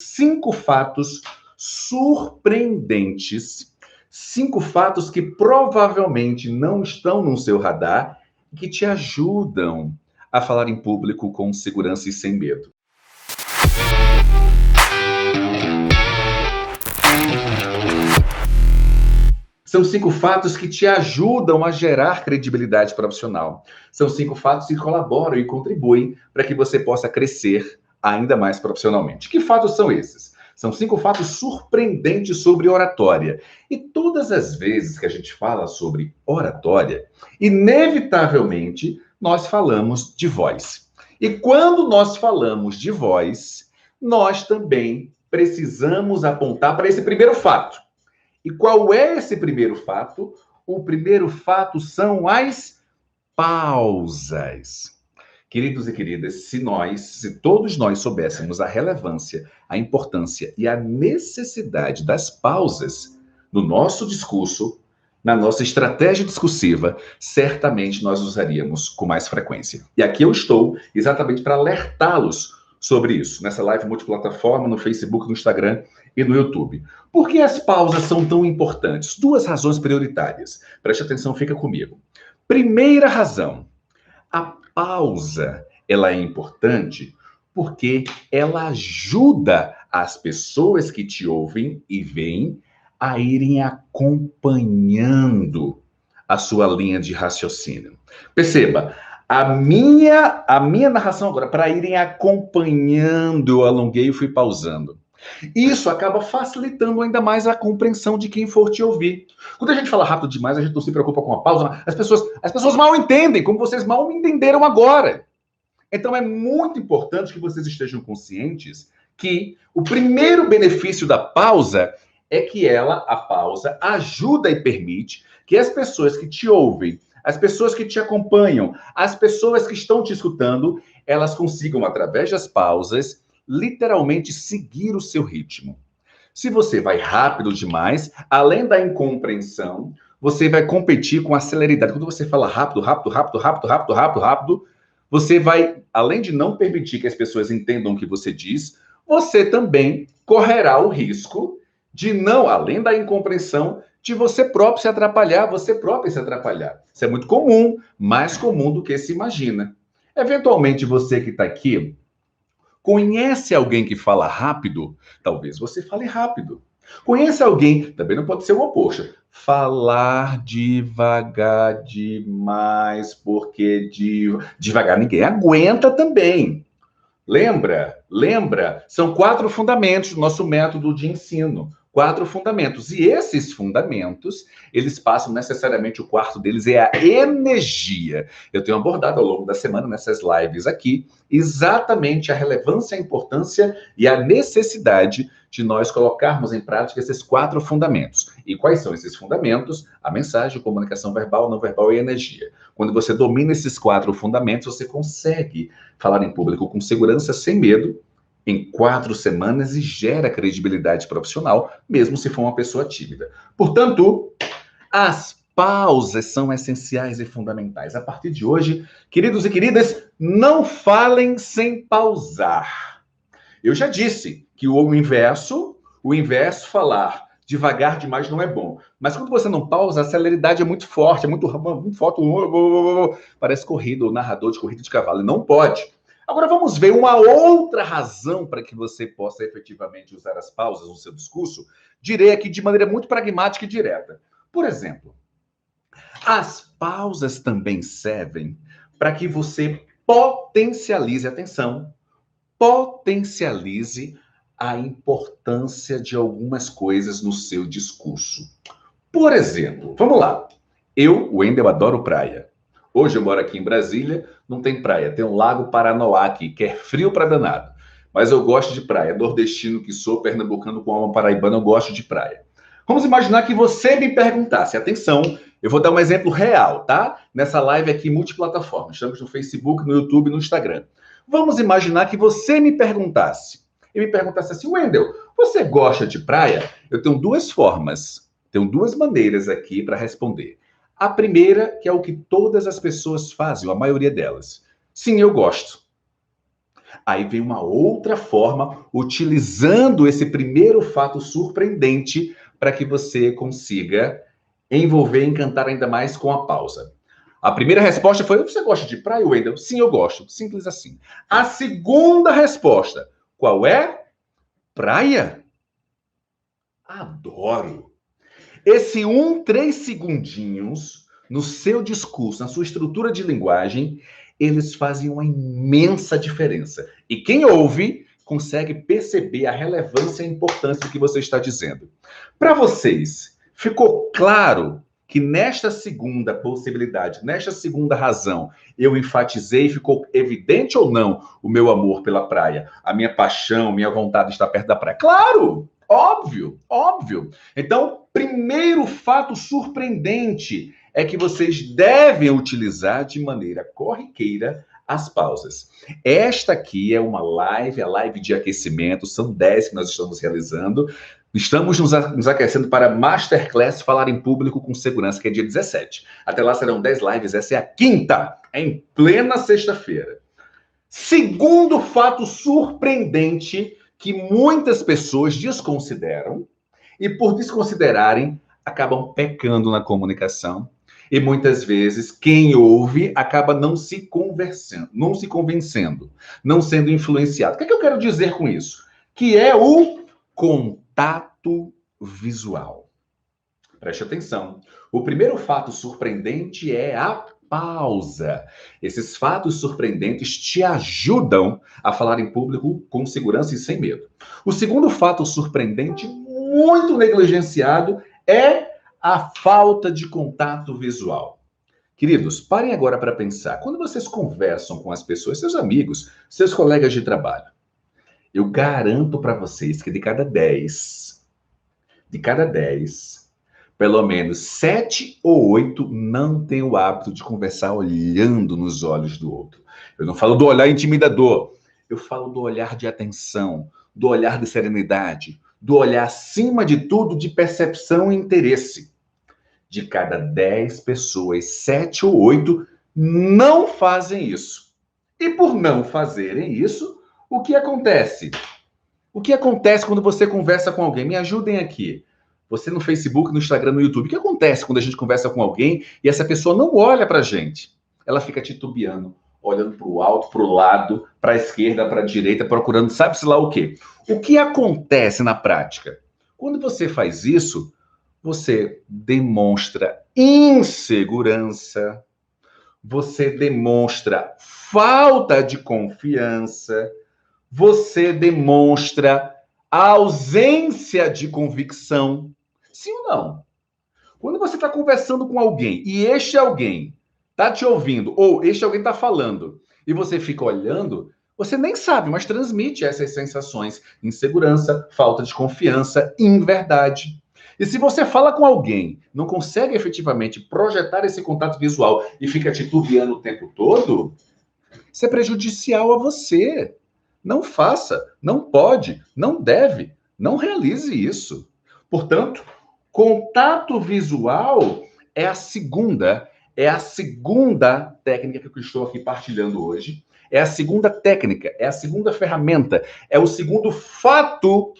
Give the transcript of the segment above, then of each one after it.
5 fatos surpreendentes, 5 fatos que provavelmente não estão no seu radar e que te ajudam a falar em público com segurança e sem medo. São 5 fatos que te ajudam a gerar credibilidade profissional. São 5 fatos que colaboram e contribuem para que você possa crescer ainda mais profissionalmente. Que fatos são esses? São 5 fatos surpreendentes sobre oratória. E todas as vezes que a gente fala sobre oratória, inevitavelmente nós falamos de voz. E quando nós falamos de voz, nós também precisamos apontar para esse primeiro fato. E qual é esse primeiro fato? O primeiro fato são as pausas. Queridos e queridas, se todos nós soubéssemos a relevância, a importância e a necessidade das pausas no nosso discurso, na nossa estratégia discursiva, certamente nós usaríamos com mais frequência. E aqui eu estou exatamente para alertá-los sobre isso, nessa live multiplataforma, no Facebook, no Instagram e no YouTube. Por que as pausas são tão importantes? 2 razões prioritárias. Preste atenção, fica comigo. Primeira razão, a pausa, ela é importante porque ela ajuda as pessoas que te ouvem e veem a irem acompanhando a sua linha de raciocínio. Perceba, a minha narração agora, para irem acompanhando, eu alonguei e fui pausando. Isso acaba facilitando ainda mais a compreensão de quem for te ouvir. Quando a gente fala rápido demais, a gente não se preocupa com a pausa. As pessoas mal entendem, como vocês mal me entenderam agora. Então é muito importante que vocês estejam conscientes que o primeiro benefício da pausa é que a pausa, ajuda e permite que as pessoas que te ouvem, as pessoas que te acompanham, as pessoas que estão te escutando, elas consigam, através das pausas, literalmente seguir o seu ritmo. Se você vai rápido demais, além da incompreensão, você vai competir com a celeridade. Quando você fala rápido, você vai, além de não permitir que as pessoas entendam o que você diz, você também correrá o risco de não, além da incompreensão, de você próprio se atrapalhar, você próprio se atrapalhar. Isso é muito comum, mais comum do que se imagina. Eventualmente, você que está aqui, conhece alguém que fala rápido? Talvez você fale rápido. Conhece alguém, também não pode ser o oposto, falar devagar demais, porque devagar ninguém aguenta também. Lembra? São 4 fundamentos do nosso método de ensino. 4 fundamentos. E esses fundamentos, eles passam necessariamente, o quarto deles é a energia. Eu tenho abordado ao longo da semana, nessas lives aqui, exatamente a relevância, a importância e a necessidade de nós colocarmos em prática esses 4 fundamentos. E quais são esses fundamentos? A mensagem, comunicação verbal, não verbal e energia. Quando você domina esses 4 fundamentos, você consegue falar em público com segurança, sem medo, em 4 semanas e gera credibilidade profissional, mesmo se for uma pessoa tímida. Portanto, as pausas são essenciais e fundamentais. A partir de hoje, queridos e queridas, não falem sem pausar. Eu já disse que o inverso, falar devagar demais não é bom. Mas quando você não pausa, a celeridade é muito forte, é muito forte. Parece corrida, o narrador de corrida de cavalo. E não pode. Agora vamos ver uma outra razão para que você possa efetivamente usar as pausas no seu discurso. Direi aqui de maneira muito pragmática e direta. Por exemplo, as pausas também servem para que você potencialize, atenção, potencialize a importância de algumas coisas no seu discurso. Por exemplo, vamos lá. Eu, Wendel, adoro praia. Hoje eu moro aqui em Brasília, não tem praia. Tem um lago Paranoá aqui, que é frio para danado. Mas eu gosto de praia. Nordestino que sou, pernambucano com alma paraibana, eu gosto de praia. Vamos imaginar que você me perguntasse, atenção, eu vou dar um exemplo real, tá? Nessa live aqui multiplataforma. Estamos no Facebook, no YouTube e no Instagram. Vamos imaginar que você me perguntasse. E me perguntasse assim, Wendel, você gosta de praia? Eu tenho 2 formas, tenho 2 maneiras aqui para responder. A primeira, que é o que todas as pessoas fazem, a maioria delas. Sim, eu gosto. Aí vem uma outra forma, utilizando esse primeiro fato surpreendente para que você consiga envolver e encantar ainda mais com a pausa. A primeira resposta foi: você gosta de praia, Wendel? Sim, eu gosto. Simples assim. A segunda resposta: qual é? Praia? Adoro. Esse 3 segundinhos no seu discurso, na sua estrutura de linguagem, eles fazem uma imensa diferença. E quem ouve consegue perceber a relevância e a importância do que você está dizendo. Para vocês, ficou claro que nesta segunda possibilidade, nesta segunda razão, eu enfatizei, ficou evidente ou não o meu amor pela praia, a minha paixão, minha vontade de estar perto da praia? Claro! Óbvio, óbvio. Então, primeiro fato surpreendente é que vocês devem utilizar de maneira corriqueira as pausas. Esta aqui é uma live, a live de aquecimento, são 10 que nós estamos realizando. Estamos nos aquecendo para Masterclass Falar em Público com Segurança, que é dia 17. Até lá serão 10 lives, essa é a quinta, em plena sexta-feira. Segundo fato surpreendente que muitas pessoas desconsideram e, por desconsiderarem, acabam pecando na comunicação. E muitas vezes quem ouve acaba não se convencendo, não sendo influenciado. O que é que eu quero dizer com isso? Que é o contato visual. Preste atenção. O primeiro fato surpreendente é a pausa. Esses fatos surpreendentes te ajudam a falar em público com segurança e sem medo. O segundo fato surpreendente, muito negligenciado, é a falta de contato visual. Queridos, parem agora para pensar. Quando vocês conversam com as pessoas, seus amigos, seus colegas de trabalho, eu garanto para vocês que de cada 10, pelo menos 7 ou 8 não têm o hábito de conversar olhando nos olhos do outro. Eu não falo do olhar intimidador, eu falo do olhar de atenção, do olhar de serenidade, do olhar, acima de tudo, de percepção e interesse. De cada 10 pessoas, 7 ou 8 não fazem isso. E por não fazerem isso, o que acontece? O que acontece quando você conversa com alguém? Me ajudem aqui. Você no Facebook, no Instagram, no YouTube. O que acontece quando a gente conversa com alguém e essa pessoa não olha pra gente? Ela fica titubeando, olhando para o alto, para o lado, para a esquerda, para a direita, procurando sabe-se lá o quê. O que acontece na prática? Quando você faz isso, você demonstra insegurança, você demonstra falta de confiança, você demonstra ausência de convicção. Sim ou não? Quando você está conversando com alguém e este alguém está te ouvindo, ou este alguém está falando, e você fica olhando, você nem sabe, mas transmite essas sensações: insegurança, falta de confiança, inverdade. E se você fala com alguém, não consegue efetivamente projetar esse contato visual e fica titubeando o tempo todo, isso é prejudicial a você. Não faça, não pode, não deve, não realize isso. Portanto, contato visual é a segunda técnica que eu estou aqui partilhando hoje. É a segunda técnica, é a segunda ferramenta, é o segundo fato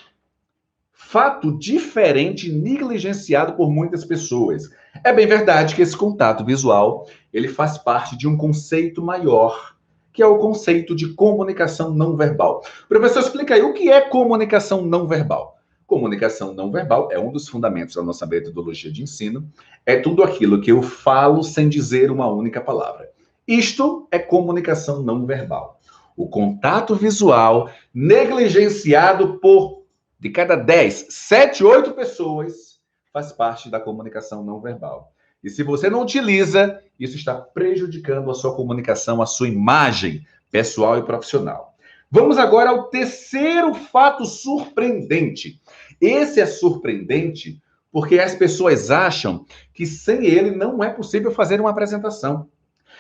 diferente, negligenciado por muitas pessoas. É bem verdade que esse contato visual, ele faz parte de um conceito maior, que é o conceito de comunicação não verbal. Professor, explica aí, o que é comunicação não verbal? Comunicação não verbal é um dos fundamentos da nossa metodologia de ensino. É tudo aquilo que eu falo sem dizer uma única palavra. Isto é comunicação não verbal. O contato visual negligenciado por, de cada 10, 7, 8 pessoas, faz parte da comunicação não verbal. E se você não utiliza, isso está prejudicando a sua comunicação, a sua imagem pessoal e profissional. Vamos agora ao terceiro fato surpreendente. Esse é surpreendente porque as pessoas acham que sem ele não é possível fazer uma apresentação.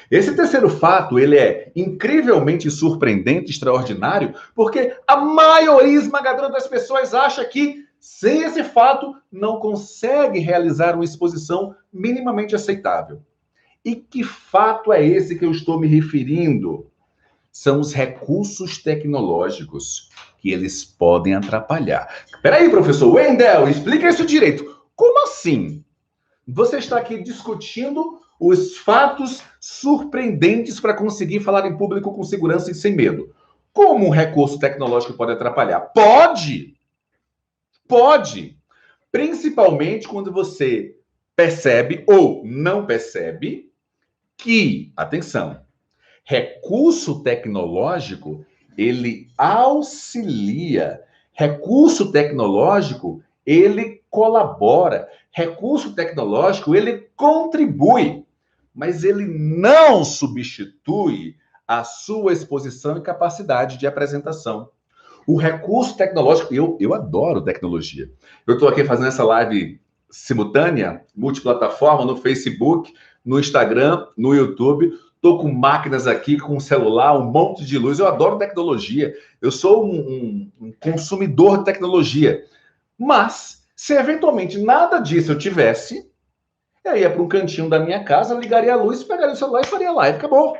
Esse terceiro fato, ele é incrivelmente surpreendente, extraordinário, porque a maioria esmagadora das pessoas acha que sem esse fato não consegue realizar uma exposição minimamente aceitável. E que fato é esse que eu estou me referindo? são os recursos tecnológicos que eles podem atrapalhar. Peraí, professor Wendel, explica isso direito. Como assim? Você está aqui discutindo os fatos surpreendentes para conseguir falar em público com segurança e sem medo. Como um recurso tecnológico pode atrapalhar? Pode! Pode! Principalmente quando você percebe ou não percebe que, atenção, recurso tecnológico, ele auxilia. Recurso tecnológico, ele colabora. Recurso tecnológico, ele contribui. Mas ele não substitui a sua exposição e capacidade de apresentação. O recurso tecnológico, eu adoro tecnologia. Eu estou aqui fazendo essa live simultânea, multiplataforma, no Facebook, no Instagram, no YouTube. Estou com máquinas aqui, com celular, um monte de luz. Eu adoro tecnologia. Eu sou um consumidor de tecnologia. Mas, se eventualmente nada disso eu tivesse, eu ia para um cantinho da minha casa, ligaria a luz, pegaria o celular e faria live. Acabou.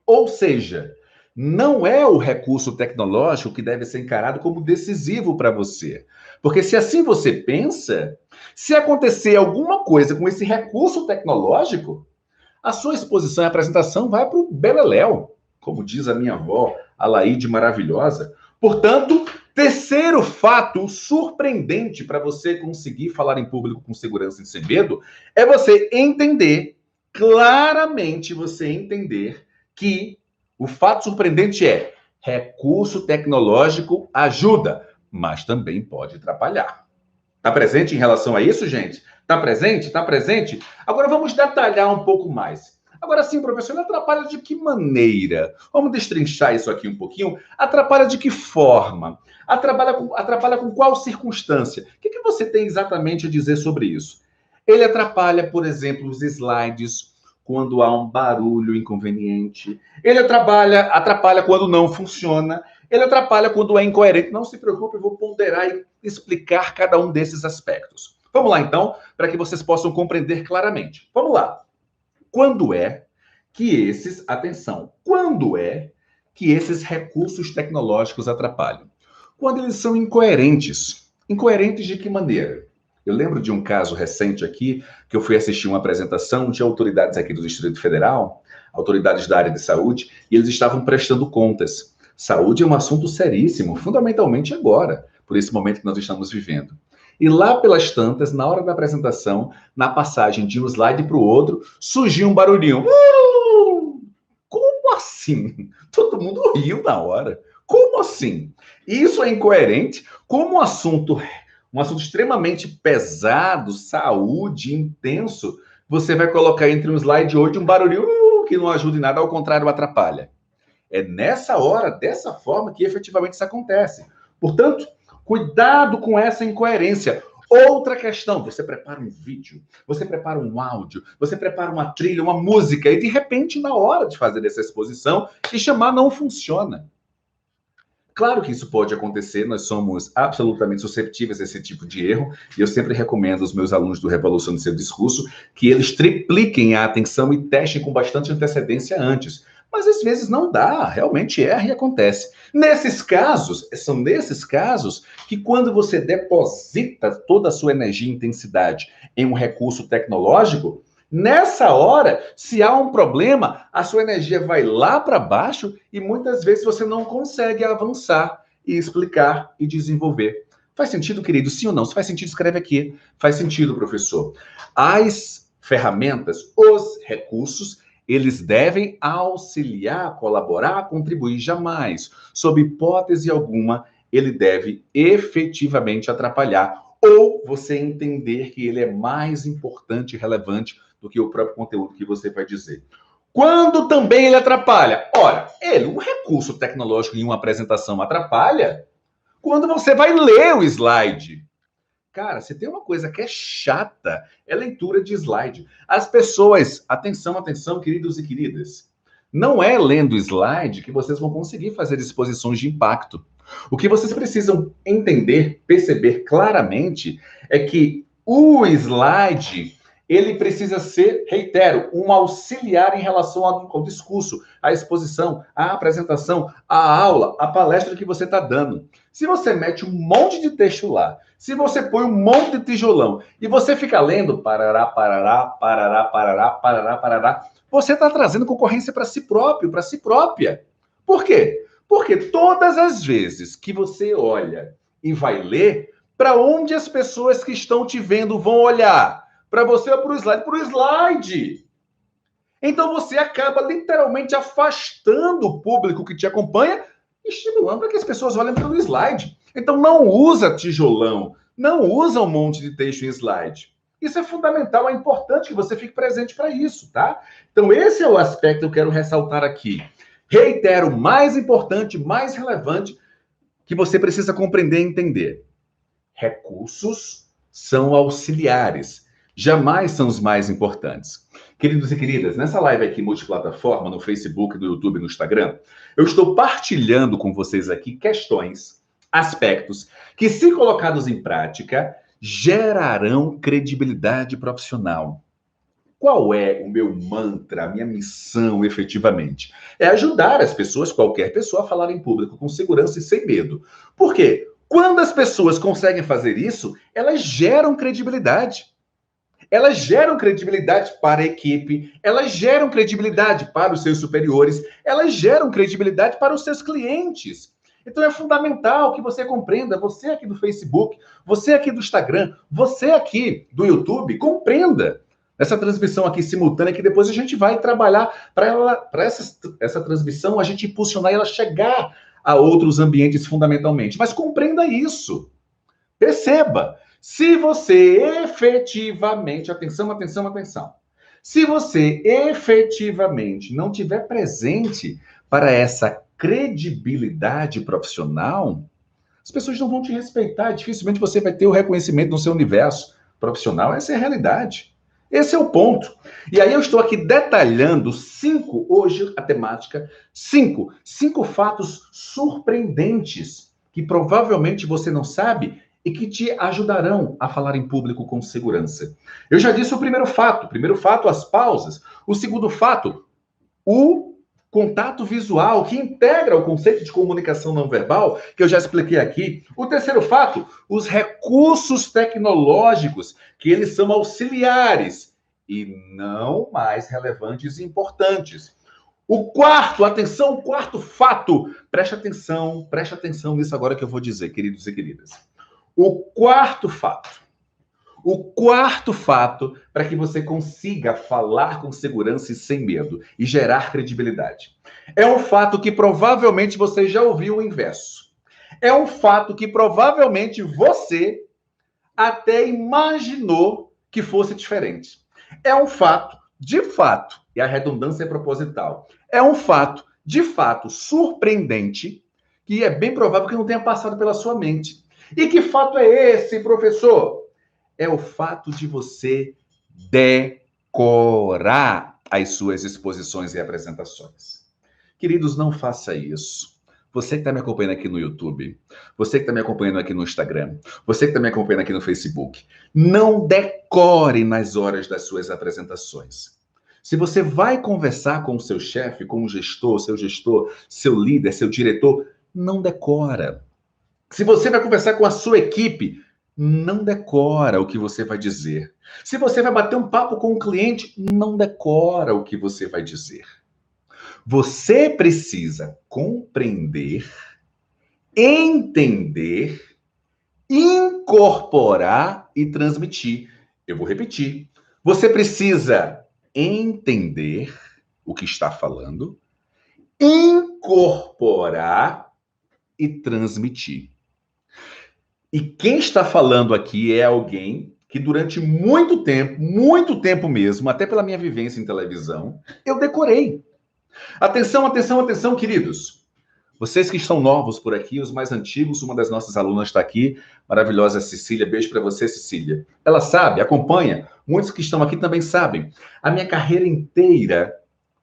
Ou seja, não é o recurso tecnológico que deve ser encarado como decisivo para você. Porque se assim você pensa, se acontecer alguma coisa com esse recurso tecnológico, a sua exposição e apresentação vai para o beleléu, como diz a minha avó, a Laíde maravilhosa. Portanto, terceiro fato surpreendente para você conseguir falar em público com segurança e sem medo é você entender, claramente você entender que o fato surpreendente é recurso tecnológico ajuda, mas também pode atrapalhar. Está presente em relação a isso, gente? Está presente? Está presente? Agora vamos detalhar um pouco mais. Agora sim, professor, ele atrapalha de que maneira? Vamos destrinchar isso aqui um pouquinho. Atrapalha de que forma? Atrapalha com qual circunstância? O que você tem exatamente a dizer sobre isso? Ele atrapalha, por exemplo, os slides quando há um barulho inconveniente. Ele atrapalha quando não funciona. Ele atrapalha quando é incoerente. Não se preocupe, eu vou ponderar e explicar cada um desses aspectos. Vamos lá, então, para que vocês possam compreender claramente. Vamos lá. Quando é que quando é que esses recursos tecnológicos atrapalham? Quando eles são incoerentes. Incoerentes de que maneira? Eu lembro de um caso recente aqui, que eu fui assistir uma apresentação de autoridades aqui do Distrito Federal, autoridades da área de saúde, e eles estavam prestando contas. Saúde é um assunto seríssimo, fundamentalmente agora, por esse momento que nós estamos vivendo. E lá pelas tantas, na hora da apresentação, na passagem de um slide para o outro, surgiu um barulhinho. Como assim? Todo mundo riu na hora. Como assim? Isso é incoerente. Como um assunto extremamente pesado, saúde, intenso, você vai colocar entre um slide hoje um barulhinho que não ajuda em nada, ao contrário, atrapalha. É nessa hora, dessa forma, que efetivamente isso acontece. Portanto, cuidado com essa incoerência. Outra questão, você prepara um vídeo, você prepara um áudio, você prepara uma trilha, uma música, e de repente, na hora de fazer essa exposição, e chamar não funciona. Claro que isso pode acontecer, nós somos absolutamente susceptíveis a esse tipo de erro, e eu sempre recomendo aos meus alunos do Revolução do Seu Discurso que eles tripliquem a atenção e testem com bastante antecedência antes. Mas às vezes não dá, realmente erra e acontece. São nesses casos que quando você deposita toda a sua energia e intensidade em um recurso tecnológico, nessa hora, se há um problema, a sua energia vai lá para baixo e muitas vezes você não consegue avançar e explicar e desenvolver. Faz sentido, querido? Sim ou não? Se faz sentido, escreve aqui. Faz sentido, professor. As ferramentas, os recursos, eles devem auxiliar, colaborar, contribuir. Jamais, sob hipótese alguma, ele deve efetivamente atrapalhar ou você entender que ele é mais importante e relevante do que o próprio conteúdo que você vai dizer. Quando também ele atrapalha? Ora, um recurso tecnológico em uma apresentação atrapalha quando você vai ler o slide. Cara, se tem uma coisa que é chata, é leitura de slide. As pessoas, atenção, queridos e queridas, não é lendo slide que vocês vão conseguir fazer exposições de impacto. O que vocês precisam entender, perceber claramente, é que o slide, ele precisa ser, reitero, um auxiliar em relação ao discurso, à exposição, à apresentação, à aula, à palestra que você está dando. Se você mete um monte de texto lá, se você põe um monte de tijolão e você fica lendo parará, parará, parará, parará, parará, parará, você está trazendo concorrência para si próprio, para si própria. Por quê? Porque todas as vezes que você olha e vai ler, para onde as pessoas que estão te vendo vão olhar? Para você ou para o slide? Para o slide. Então você acaba literalmente afastando o público que te acompanha, estimulando para que as pessoas olhem para o slide. Então não usa tijolão, não usa um monte de texto em slide. Isso é fundamental, é importante que você fique presente para isso, tá? Então esse é o aspecto que eu quero ressaltar aqui. Reitero, mais importante, mais relevante, que você precisa compreender e entender. Recursos são auxiliares, jamais são os mais importantes. Queridos e queridas, nessa live aqui multiplataforma, no Facebook, no YouTube, no Instagram, eu estou partilhando com vocês aqui questões, aspectos, que se colocados em prática, gerarão credibilidade profissional. Qual é o meu mantra, a minha missão, efetivamente? É ajudar as pessoas, qualquer pessoa, a falar em público com segurança e sem medo. Por quê? Quando as pessoas conseguem fazer isso, elas geram credibilidade. Elas geram credibilidade para a equipe, elas geram credibilidade para os seus superiores, elas geram credibilidade para os seus clientes. Então é fundamental que você compreenda, você aqui do Facebook, você aqui do Instagram, você aqui do YouTube, compreenda essa transmissão aqui simultânea, que depois a gente vai trabalhar para essa transmissão, a gente impulsionar e ela chegar a outros ambientes fundamentalmente. Mas compreenda isso. Perceba, se você efetivamente, atenção, atenção, atenção, se você efetivamente não tiver presente para essa credibilidade profissional, as pessoas não vão te respeitar, dificilmente você vai ter o reconhecimento no seu universo profissional. Essa é a realidade. Esse é o ponto. E aí eu estou aqui detalhando hoje a temática, cinco fatos surpreendentes que provavelmente você não sabe e que te ajudarão a falar em público com segurança. Eu já disse o primeiro fato, as pausas. O segundo fato, o contato visual, que integra o conceito de comunicação não verbal, que eu já expliquei aqui. O terceiro fato, os recursos tecnológicos, que eles são auxiliares e não mais relevantes e importantes. O quarto, atenção, o quarto fato. Preste atenção nisso agora que eu vou dizer, queridos e queridas. O quarto fato para que você consiga falar com segurança e sem medo e gerar credibilidade. É um fato que provavelmente você já ouviu o inverso. É um fato que provavelmente você até imaginou que fosse diferente. É um fato, de fato, e a redundância é proposital, é um fato, de fato, surpreendente, que é bem provável que não tenha passado pela sua mente. E que fato é esse, professor? É o fato de você decorar as suas exposições e apresentações. Queridos, não faça isso. Você que está me acompanhando aqui no YouTube, você que está me acompanhando aqui no Instagram, você que está me acompanhando aqui no Facebook, não decore nas horas das suas apresentações. Se você vai conversar com o seu chefe, com o gestor, seu líder, seu diretor, não decora. Se você vai conversar com a sua equipe, não decora o que você vai dizer. Se você vai bater um papo com um cliente, não decora o que você vai dizer. Você precisa compreender, entender, incorporar e transmitir. Eu vou repetir. Você precisa entender o que está falando, incorporar e transmitir. E quem está falando aqui é alguém que durante muito tempo mesmo, até pela minha vivência em televisão, eu decorei. Atenção, atenção, atenção, queridos. Vocês que estão novos por aqui, os mais antigos, uma das nossas alunas está aqui, maravilhosa Cecília. Beijo para você, Cecília. Ela sabe, acompanha. Muitos que estão aqui também sabem. A minha carreira inteira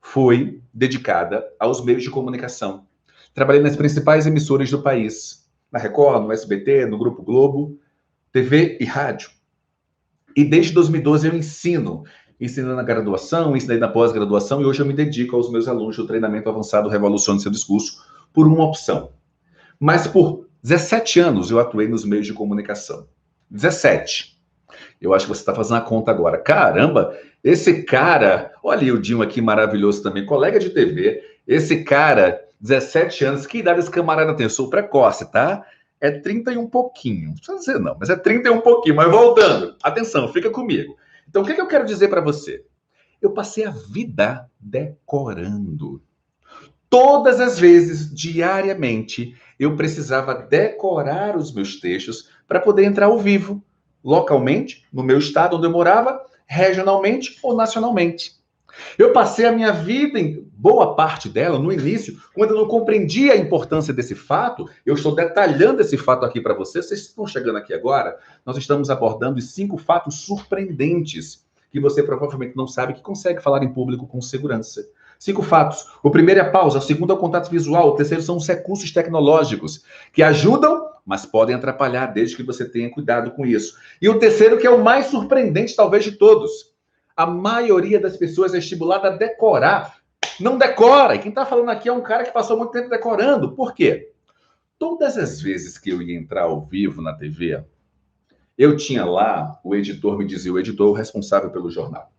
foi dedicada aos meios de comunicação. Trabalhei nas principais emissoras do país. Na Record, no SBT, no Grupo Globo, TV e rádio. E desde 2012 eu ensinei na graduação, ensinei na pós-graduação, e hoje eu me dedico aos meus alunos do treinamento avançado Revolucione Seu Discurso por uma opção. Mas por 17 anos eu atuei nos meios de comunicação. 17. Eu acho que você está fazendo a conta agora. Caramba, esse cara... Olha o Dinho aqui, maravilhoso também, colega de TV. Esse cara, 17 anos, que idade esse camarada tem? Eu sou precoce, tá? É 30 e um pouquinho. Não precisa dizer não, mas é 30 e um pouquinho. Mas voltando, atenção, fica comigo. Então, o que eu quero dizer para você? Eu passei a vida decorando. Todas as vezes, diariamente, eu precisava decorar os meus textos para poder entrar ao vivo, localmente, no meu estado onde eu morava, regionalmente ou nacionalmente. Eu passei a minha vida, em boa parte dela, no início, quando eu não compreendia a importância desse fato. Eu estou detalhando esse fato aqui para vocês. Vocês estão chegando aqui agora, nós estamos abordando os 5 fatos surpreendentes que você provavelmente não sabe que consegue falar em público com segurança. 5 fatos. O primeiro é a pausa, o segundo é o contato visual, o terceiro são os recursos tecnológicos, que ajudam, mas podem atrapalhar, desde que você tenha cuidado com isso. E o terceiro, que é o mais surpreendente, talvez, de todos. A maioria das pessoas é estimulada a decorar. Não decora. E quem está falando aqui é um cara que passou muito tempo decorando. Por quê? Todas as vezes que eu ia entrar ao vivo na TV, eu tinha lá, o editor me dizia, o editor responsável pelo jornal.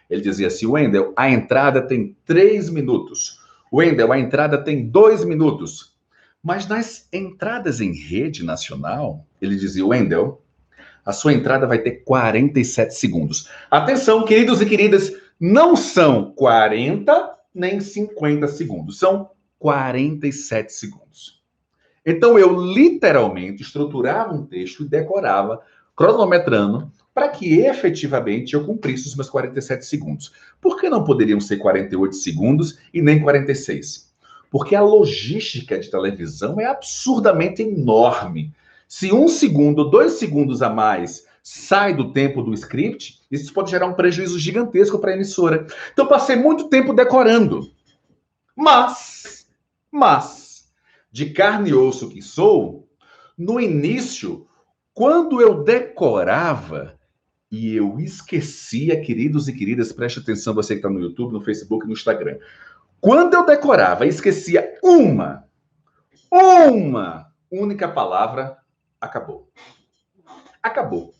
Ele dizia assim, Wendel, a entrada tem 3 minutos. Wendel, a entrada tem 2 minutos. Mas nas entradas em rede nacional, ele dizia, Wendel, a sua entrada vai ter 47 segundos. Atenção, queridos e queridas, não são 40 nem 50 segundos, são 47 segundos. Então, eu literalmente estruturava um texto e decorava, cronometrando, para que efetivamente eu cumprisse os meus 47 segundos. Por que não poderiam ser 48 segundos e nem 46? Porque a logística de televisão é absurdamente enorme. Se 1 segundo, 2 segundos a mais sai do tempo do script, isso pode gerar um prejuízo gigantesco para a emissora. Então, passei muito tempo decorando. Mas, de carne e osso que sou, no início, quando eu decorava e eu esquecia, queridos e queridas, preste atenção, você que está no YouTube, no Facebook e no Instagram. Quando eu decorava e esquecia uma única palavra, acabou. Acabou.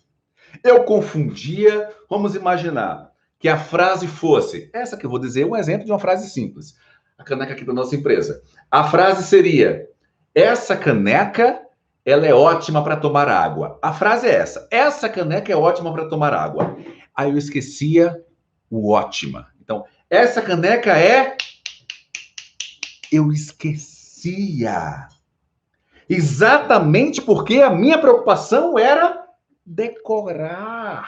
Eu confundia, vamos imaginar, que a frase fosse, essa que eu vou dizer, um exemplo de uma frase simples. A caneca aqui da nossa empresa. A frase seria, essa caneca, ela é ótima para tomar água. A frase é essa caneca é ótima para tomar água. Aí eu esquecia o ótima. Então, essa caneca é... Eu esquecia. Exatamente porque a minha preocupação era decorar.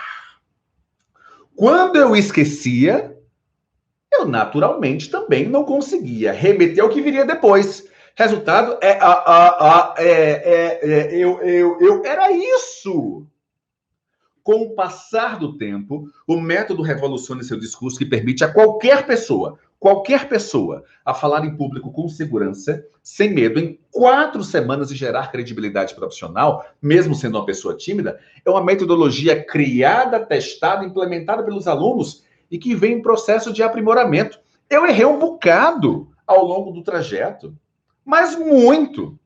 Quando eu esquecia, eu naturalmente também não conseguia remeter ao que viria depois. Resultado era isso. Com o passar do tempo, o método Revolucione Seu Discurso, que permite a qualquer pessoa, a falar em público com segurança, sem medo, em 4 semanas e gerar credibilidade profissional, mesmo sendo uma pessoa tímida, é uma metodologia criada, testada, implementada pelos alunos e que vem em processo de aprimoramento. Eu errei um bocado ao longo do trajeto, mas muito.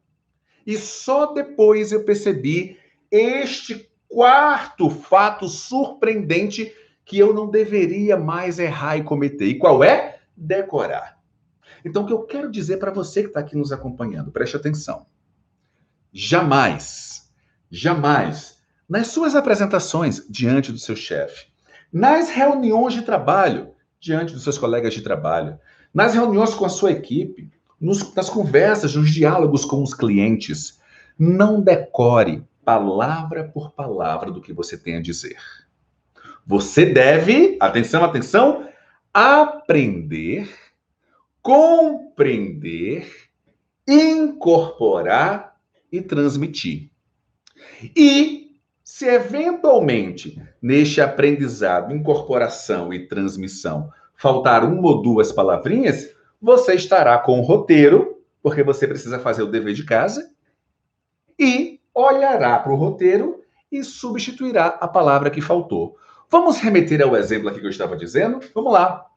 E só depois eu percebi este 4º fato surpreendente que eu não deveria mais errar e cometer. E qual é? Decorar. Então, o que eu quero dizer para você que está aqui nos acompanhando, preste atenção. Jamais, nas suas apresentações diante do seu chefe, nas reuniões de trabalho, diante dos seus colegas de trabalho, nas reuniões com a sua equipe, nas conversas, nos diálogos com os clientes, não decore palavra por palavra do que você tem a dizer. Você deve, atenção, aprender, compreender, incorporar e transmitir. E, se eventualmente, neste aprendizado, incorporação e transmissão, faltar 1 ou 2 palavrinhas, você estará com o roteiro, porque você precisa fazer o dever de casa, e olhará para o roteiro e substituirá a palavra que faltou. Vamos remeter ao exemplo aqui que eu estava dizendo? Vamos lá.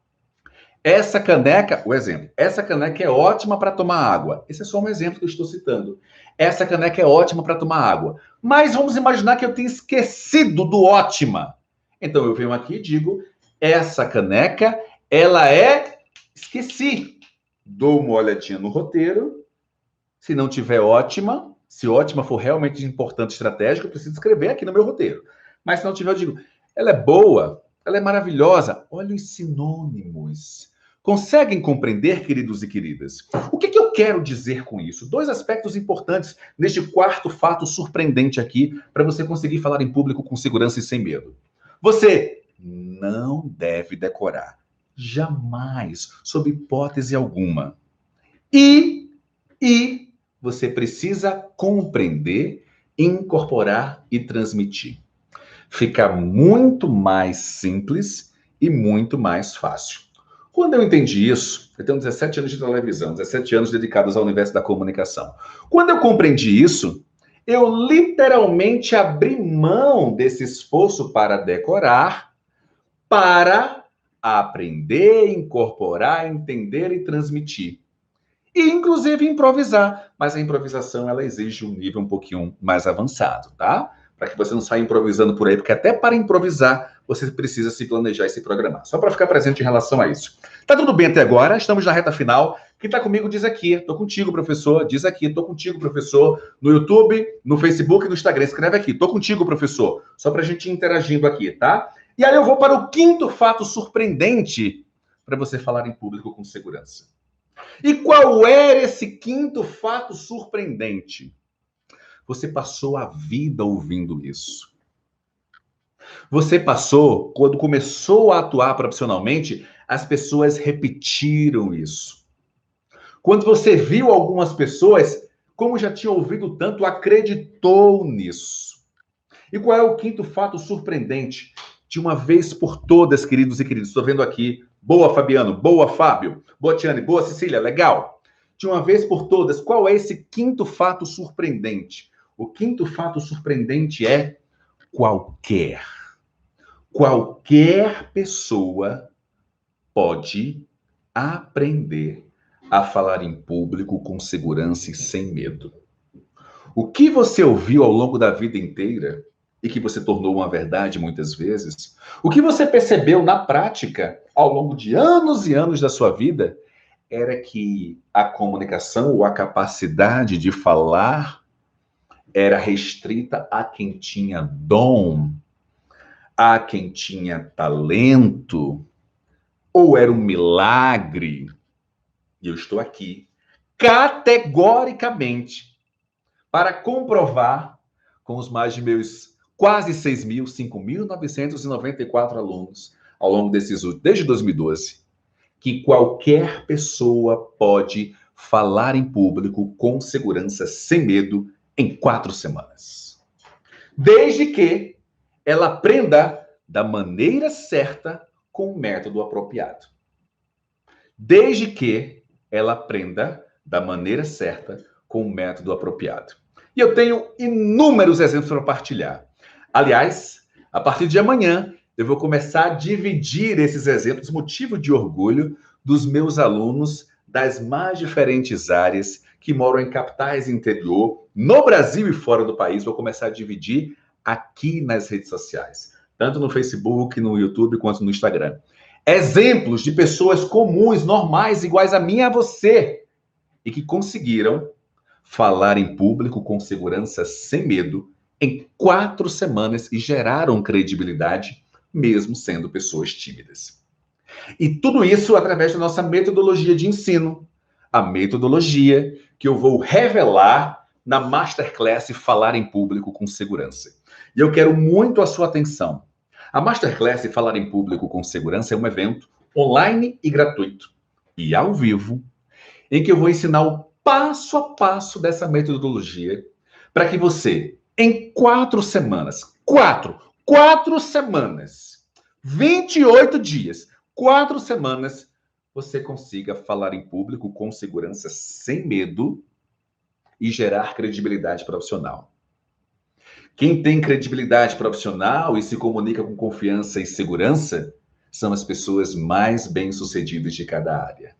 Essa caneca, o exemplo, essa caneca é ótima para tomar água. Esse é só um exemplo que eu estou citando. Essa caneca é ótima para tomar água. Mas vamos imaginar que eu tenha esquecido do ótima. Então eu venho aqui e digo, essa caneca, ela é... Esqueci. Dou uma olhadinha no roteiro. Se não tiver ótima, se ótima for realmente importante, estratégico, eu preciso escrever aqui no meu roteiro. Mas se não tiver, eu digo, ela é boa, ela é maravilhosa. Olha os sinônimos. Conseguem compreender, queridos e queridas? O que eu quero dizer com isso? Dois aspectos importantes neste quarto fato surpreendente aqui, para você conseguir falar em público com segurança e sem medo. Você não deve decorar. Jamais, sob hipótese alguma. E você precisa compreender, incorporar e transmitir. Fica muito mais simples e muito mais fácil. Quando eu entendi isso, eu tenho 17 anos de televisão, 17 anos dedicados ao universo da comunicação. Quando eu compreendi isso, eu literalmente abri mão desse esforço para decorar, para aprender, incorporar, entender e transmitir. E, inclusive, improvisar. Mas a improvisação, ela exige um nível um pouquinho mais avançado, tá? Para que você não saia improvisando por aí, porque até para improvisar, você precisa se planejar e se programar. Só para ficar presente em relação a isso. Tá tudo bem até agora? Estamos na reta final. Quem tá comigo diz aqui. Tô contigo, professor. Diz aqui. Tô contigo, professor. No YouTube, no Facebook e no Instagram. Escreve aqui. Tô contigo, professor. Só pra gente ir interagindo aqui, tá? E aí eu vou para o quinto fato surpreendente para você falar em público com segurança. E qual era esse quinto fato surpreendente? Você passou a vida ouvindo isso. Você passou, quando começou a atuar profissionalmente, as pessoas repetiram isso. Quando você viu algumas pessoas, como já tinha ouvido tanto, acreditou nisso. E qual é o quinto fato surpreendente? De uma vez por todas, queridos e queridas, estou vendo aqui. Boa, Fabiano. Boa, Fábio. Boa, Tiane. Boa, Cecília. Legal. De uma vez por todas, qual é esse quinto fato surpreendente? O quinto fato surpreendente é qualquer pessoa pode aprender a falar em público com segurança e sem medo. O que você ouviu ao longo da vida inteira e que você tornou uma verdade muitas vezes, o que você percebeu na prática ao longo de anos e anos da sua vida, era que a comunicação ou a capacidade de falar era restrita a quem tinha dom, a quem tinha talento, ou era um milagre. E eu estou aqui, categoricamente, para comprovar com os mais de meus quase 5.994 alunos ao longo desde 2012, que qualquer pessoa pode falar em público com segurança, sem medo, em 4 semanas. Desde que ela aprenda da maneira certa com o método apropriado. Desde que ela aprenda da maneira certa com o método apropriado. E eu tenho inúmeros exemplos para partilhar. Aliás, a partir de amanhã, eu vou começar a dividir esses exemplos, motivo de orgulho, dos meus alunos das mais diferentes áreas que moram em capitais interior, no Brasil e fora do país. Vou começar a dividir aqui nas redes sociais, tanto no Facebook, no YouTube, quanto no Instagram. Exemplos de pessoas comuns, normais, iguais a mim e a você, e que conseguiram falar em público com segurança, sem medo, em 4 semanas e geraram credibilidade, mesmo sendo pessoas tímidas. E tudo isso através da nossa metodologia de ensino. A metodologia que eu vou revelar na Masterclass Falar em Público com Segurança. E eu quero muito a sua atenção. A Masterclass Falar em Público com Segurança é um evento online e gratuito, e ao vivo, em que eu vou ensinar o passo a passo dessa metodologia para que você, em 4 semanas, 4 semanas, 28 dias, 4 semanas, você consiga falar em público com segurança, sem medo e gerar credibilidade profissional. Quem tem credibilidade profissional e se comunica com confiança e segurança são as pessoas mais bem-sucedidas de cada área.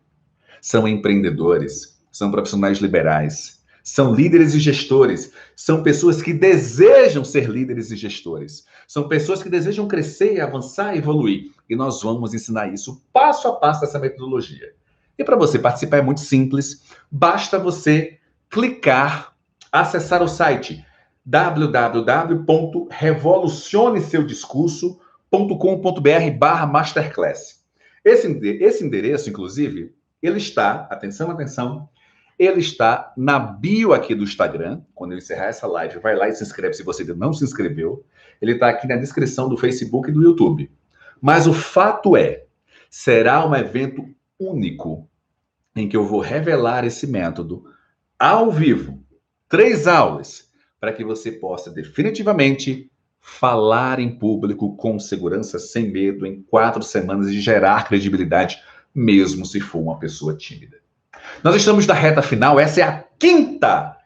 São empreendedores, são profissionais liberais, são líderes e gestores, são pessoas que desejam ser líderes e gestores, são pessoas que desejam crescer, avançar e evoluir. E nós vamos ensinar isso passo a passo dessa metodologia. E para você participar é muito simples, basta você clicar, acessar o site www.revolucioneseudiscurso.com.br/masterclass. Esse endereço, inclusive, ele está, atenção, atenção, ele está na bio aqui do Instagram. Quando eu encerrar essa live, vai lá e se inscreve se você ainda não se inscreveu. Ele está aqui na descrição do Facebook e do YouTube. Mas o fato é, será um evento único em que eu vou revelar esse método ao vivo. 3 aulas para que você possa definitivamente falar em público com segurança, sem medo, em 4 semanas e gerar credibilidade, mesmo se for uma pessoa tímida. Nós estamos na reta final, essa é a quinta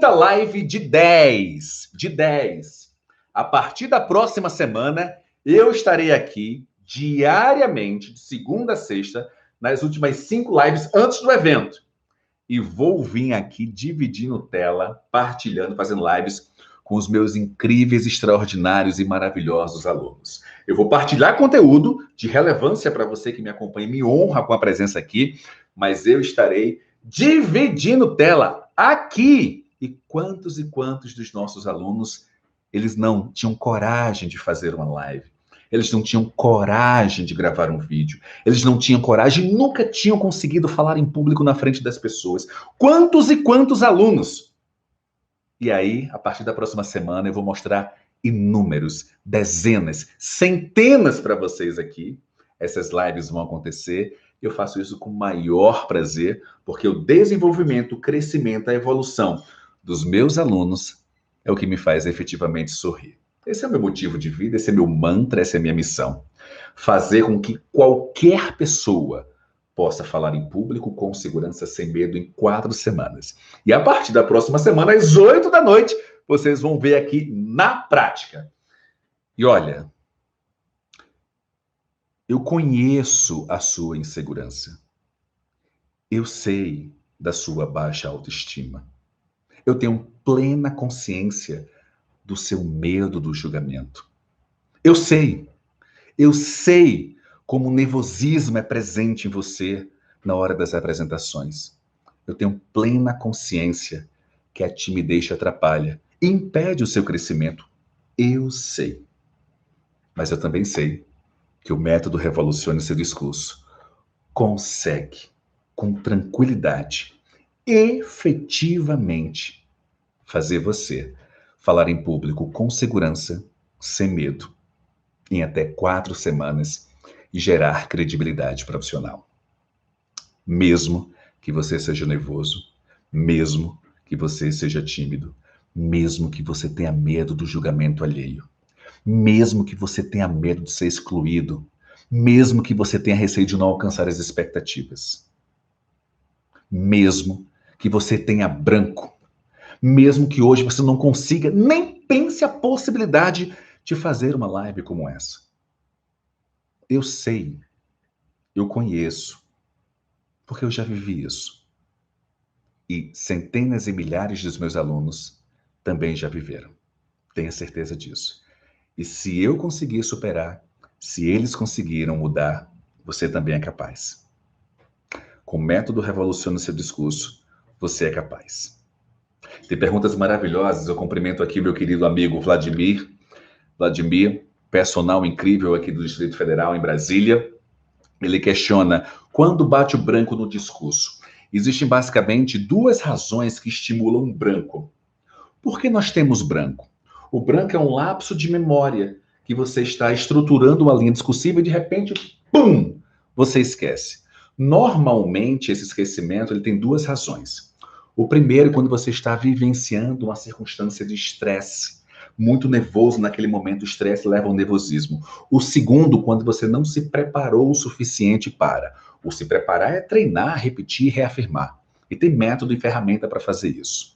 live de 10. A partir da próxima semana, eu estarei aqui diariamente, de segunda a sexta, nas últimas 5 lives antes do evento. E vou vir aqui dividindo tela, partilhando, fazendo lives com os meus incríveis, extraordinários e maravilhosos alunos. Eu vou partilhar conteúdo de relevância para você que me acompanha, me honra com a presença aqui, mas eu estarei dividindo tela aqui. E quantos dos nossos alunos, eles não tinham coragem de fazer uma live? Eles não tinham coragem de gravar um vídeo. Eles não tinham coragem, nunca tinham conseguido falar em público na frente das pessoas. Quantos alunos? E aí, a partir da próxima semana, eu vou mostrar inúmeros, dezenas, centenas para vocês aqui. Essas lives vão acontecer. Eu faço isso com o maior prazer, porque o desenvolvimento, o crescimento, a evolução dos meus alunos é o que me faz efetivamente sorrir. Esse é o meu motivo de vida, esse é meu mantra, essa é a minha missão. Fazer com que qualquer pessoa possa falar em público com segurança, sem medo, em 4 semanas. E a partir da próxima semana, às 8 da noite, vocês vão ver aqui na prática. E olha, eu conheço a sua insegurança. Eu sei da sua baixa autoestima. Eu tenho plena consciência do seu medo do julgamento. Eu sei como o nervosismo é presente em você na hora das apresentações. Eu tenho plena consciência que a timidez te atrapalha e impede o seu crescimento. Eu sei. Mas eu também sei que o método Revolucione Seu Discurso consegue, com tranquilidade, efetivamente, fazer você falar em público com segurança, sem medo, em até 4 semanas e gerar credibilidade profissional. Mesmo que você seja nervoso, mesmo que você seja tímido, mesmo que você tenha medo do julgamento alheio, mesmo que você tenha medo de ser excluído, mesmo que você tenha receio de não alcançar as expectativas, mesmo que você tenha branco, mesmo que hoje você não consiga, nem pense a possibilidade de fazer uma live como essa. Eu sei, eu conheço, porque eu já vivi isso. E centenas e milhares dos meus alunos também já viveram. Tenha certeza disso. E se eu conseguir superar, se eles conseguiram mudar, você também é capaz. Com o método Revolucione Seu Discurso, você é capaz. Tem perguntas maravilhosas. Eu cumprimento aqui o meu querido amigo Vladimir, personal incrível aqui do Distrito Federal, em Brasília. Ele questiona, quando bate o branco no discurso? Existem basicamente 2 razões que estimulam o branco. Por que nós temos branco? O branco é um lapso de memória que você está estruturando uma linha discursiva e de repente, pum, você esquece. Normalmente, esse esquecimento ele tem 2 razões. O primeiro é quando você está vivenciando uma circunstância de estresse. Muito nervoso naquele momento, o estresse leva ao nervosismo. O segundo, quando você não se preparou o suficiente para. O se preparar é treinar, repetir e reafirmar. E tem método e ferramenta para fazer isso.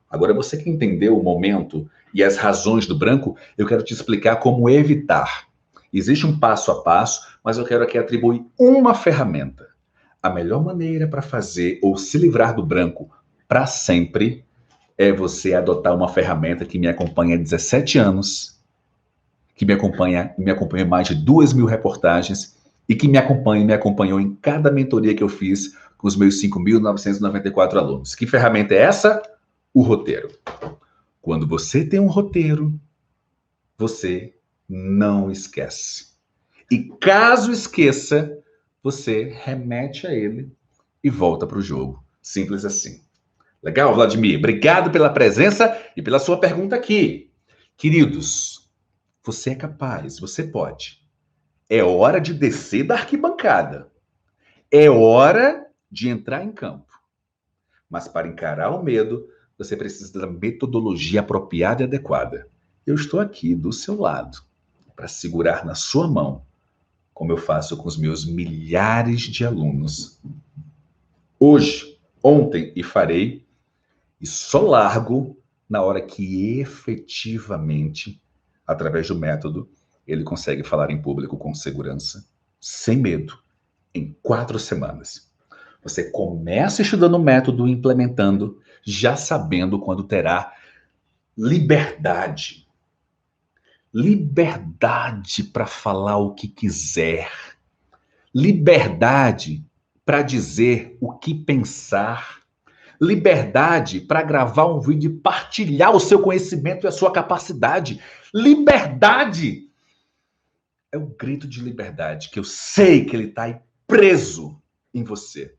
Agora, você que entendeu o momento e as razões do branco, eu quero te explicar como evitar. Existe um passo a passo, mas eu quero aqui atribuir uma ferramenta. A melhor maneira para fazer ou se livrar do branco para sempre é você adotar uma ferramenta que me acompanha há 17 anos, que me acompanha em mais de 2.000 reportagens e que me acompanhou em cada mentoria que eu fiz com os meus 5.994 alunos. Que ferramenta é essa? O roteiro. Quando você tem um roteiro, você não esquece. E caso esqueça, você remete a ele e volta para o jogo. Simples assim. Legal, Vladimir? Obrigado pela presença e pela sua pergunta aqui. Queridos, você é capaz, você pode. É hora de descer da arquibancada. É hora de entrar em campo. Mas para encarar o medo, você precisa da metodologia apropriada e adequada. Eu estou aqui do seu lado para segurar na sua mão, como eu faço com os meus milhares de alunos. Hoje, ontem e farei, e só largo na hora que efetivamente, através do método, ele consegue falar em público com segurança, sem medo, em 4 semanas. Você começa estudando o método, implementando, já sabendo quando terá liberdade. Liberdade para falar o que quiser. Liberdade para dizer o que pensar. Liberdade para gravar um vídeo e partilhar o seu conhecimento e a sua capacidade. Liberdade é o grito de liberdade que eu sei que ele está aí preso em você.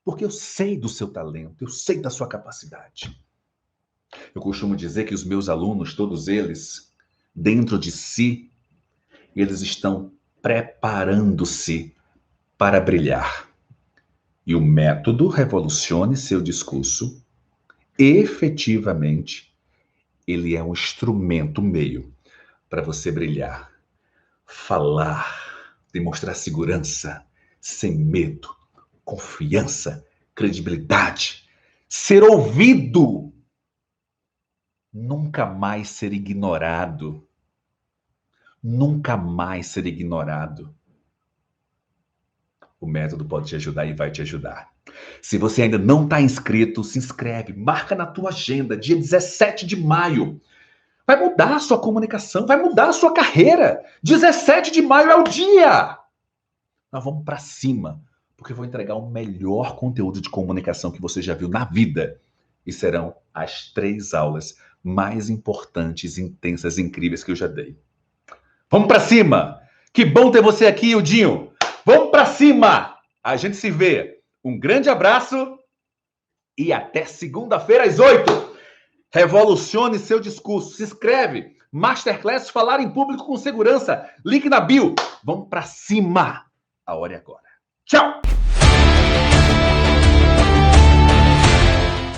Porque eu sei do seu talento, eu sei da sua capacidade. Eu costumo dizer que os meus alunos, todos eles, dentro de si, eles estão preparando-se para brilhar. E o método Revolucione Seu Discurso, efetivamente, ele é um instrumento, um meio para você brilhar. Falar, demonstrar segurança, sem medo, confiança, credibilidade, ser ouvido, nunca mais ser ignorado, nunca mais ser ignorado. O método pode te ajudar e vai te ajudar. Se você ainda não está inscrito, se inscreve, marca na tua agenda, dia 17 de maio. Vai mudar a sua comunicação, vai mudar a sua carreira. 17 de maio é o dia! Nós vamos para cima, porque eu vou entregar o melhor conteúdo de comunicação que você já viu na vida. E serão as 3 aulas mais importantes, intensas, incríveis que eu já dei. Vamos para cima! Que bom ter você aqui, Ildinho! Vamos para cima! A gente se vê. Um grande abraço e até segunda-feira às 8. Revolucione seu discurso. Se inscreve. Masterclass Falar em Público com Segurança. Link na bio. Vamos para cima. A hora é agora. Tchau!